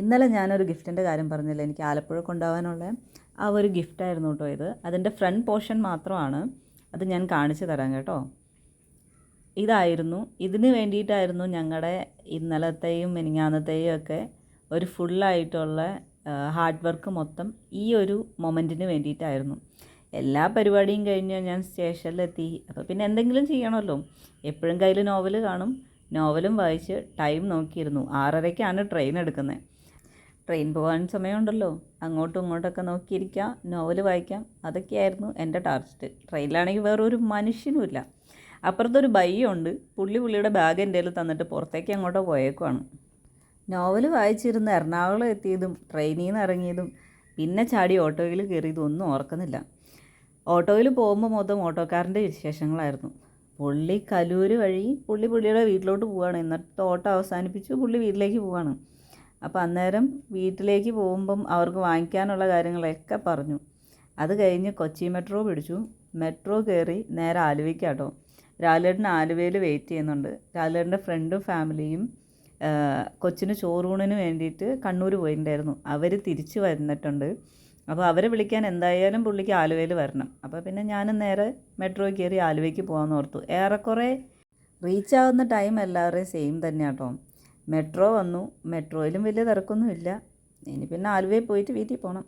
ഇന്നലെ ഞാനൊരു ഗിഫ്റ്റിൻ്റെ കാര്യം പറഞ്ഞില്ല, എനിക്ക് ആലപ്പുഴ കൊണ്ടുപോകാനുള്ള ആ ഒരു ഗിഫ്റ്റായിരുന്നു കേട്ടോ ഇത്. അതിൻ്റെ ഫ്രണ്ട് പോർഷൻ മാത്രമാണ്, അത് ഞാൻ കാണിച്ചു തരാം കേട്ടോ. ഇതായിരുന്നു, ഇതിന് വേണ്ടിയിട്ടായിരുന്നു ഞങ്ങളുടെ ഇന്നലത്തെയും മിനിങ്ങാന്നത്തെയും ഒക്കെ ഒരു ഫുള്ളായിട്ടുള്ള ഹാർഡ് വർക്ക് മൊത്തം ഈ ഒരു മൊമെൻറ്റിന് വേണ്ടിയിട്ടായിരുന്നു. എല്ലാ പരിപാടിയും കഴിഞ്ഞ് ഞാൻ സ്റ്റേഷനിലെത്തി. അപ്പോൾ പിന്നെ എന്തെങ്കിലും ചെയ്യണമല്ലോ, എപ്പോഴും കയ്യിൽ നോവൽ കാണും. നോവലും വായിച്ച് ടൈം നോക്കിയിരുന്നു. 6:30ക്കാണ് ട്രെയിൻ എടുക്കുന്നത്. ട്രെയിൻ പോകാൻ സമയമുണ്ടല്ലോ, അങ്ങോട്ടും ഇങ്ങോട്ടൊക്കെ നോക്കിയിരിക്കാം, നോവൽ വായിക്കാം, അതൊക്കെയായിരുന്നു എൻ്റെ ടാർഗറ്റ്. ട്രെയിനിലാണെങ്കിൽ വേറൊരു മനുഷ്യനുമില്ല. അപ്പുറത്തൊരു ബയ്യുണ്ട്, പുള്ളിയുടെ ബാഗ് എൻ്റെ കയ്യിൽ തന്നിട്ട് പുറത്തേക്ക് അങ്ങോട്ടോ പോയേക്കുവാണ്. നോവൽ വായിച്ചിരുന്ന് എറണാകുളം എത്തിയതും ട്രെയിനിൽ നിന്ന് ഇറങ്ങിയതും പിന്നെ ചാടി ഓട്ടോയിൽ കയറിയതും ഒന്നും ഓർക്കുന്നില്ല. ഓട്ടോയിൽ പോകുമ്പോൾ മൊത്തം ഓട്ടോക്കാരൻ്റെ വിശേഷങ്ങളായിരുന്നു. പുള്ളി കലൂർ വഴി പുള്ളിയുടെ വീട്ടിലോട്ട് പോവുകയാണ്. ഇന്നത്തെ ഓട്ടോ അവസാനിപ്പിച്ചു പുള്ളി വീട്ടിലേക്ക് പോവുകയാണ്. അപ്പോൾ അന്നേരം വീട്ടിലേക്ക് പോകുമ്പം അവർക്ക് വാങ്ങിക്കാനുള്ള കാര്യങ്ങളൊക്കെ പറഞ്ഞു. അത് കഴിഞ്ഞ് കൊച്ചി മെട്രോ പിടിച്ചു. മെട്രോ കയറി നേരെ ആലുവയ്ക്കാട്ടോ. രാവിലേട്ടൻ ആലുവയിൽ വെയിറ്റ് ചെയ്യുന്നുണ്ട്. രാവിലേട്ടൻ്റെ ഫ്രണ്ടും ഫാമിലിയും കൊച്ചിന് ചോറൂണിന് വേണ്ടിയിട്ട് കണ്ണൂർ പോയിട്ടുണ്ടായിരുന്നു. അവർ തിരിച്ച് വന്നിട്ടുണ്ട്. അപ്പോൾ അവരെ വിളിക്കാൻ എന്തായാലും പുള്ളിക്ക് ആലുവയിൽ വരണം. അപ്പോൾ പിന്നെ ഞാനും നേരെ മെട്രോ കയറി ആലുവയ്ക്ക് പോകാമെന്ന് ഓർത്തു. ഏറെക്കുറെ റീച്ചാവുന്ന ടൈം എല്ലാവരുടെയും സെയിം തന്നെയാണ് കേട്ടോ. മെട്രോ വന്നു. മെട്രോയിലും വലിയ തിരക്കൊന്നുമില്ല. ഇനി പിന്നെ ആലുവയിൽ പോയിട്ട് വീട്ടിൽ പോകണം.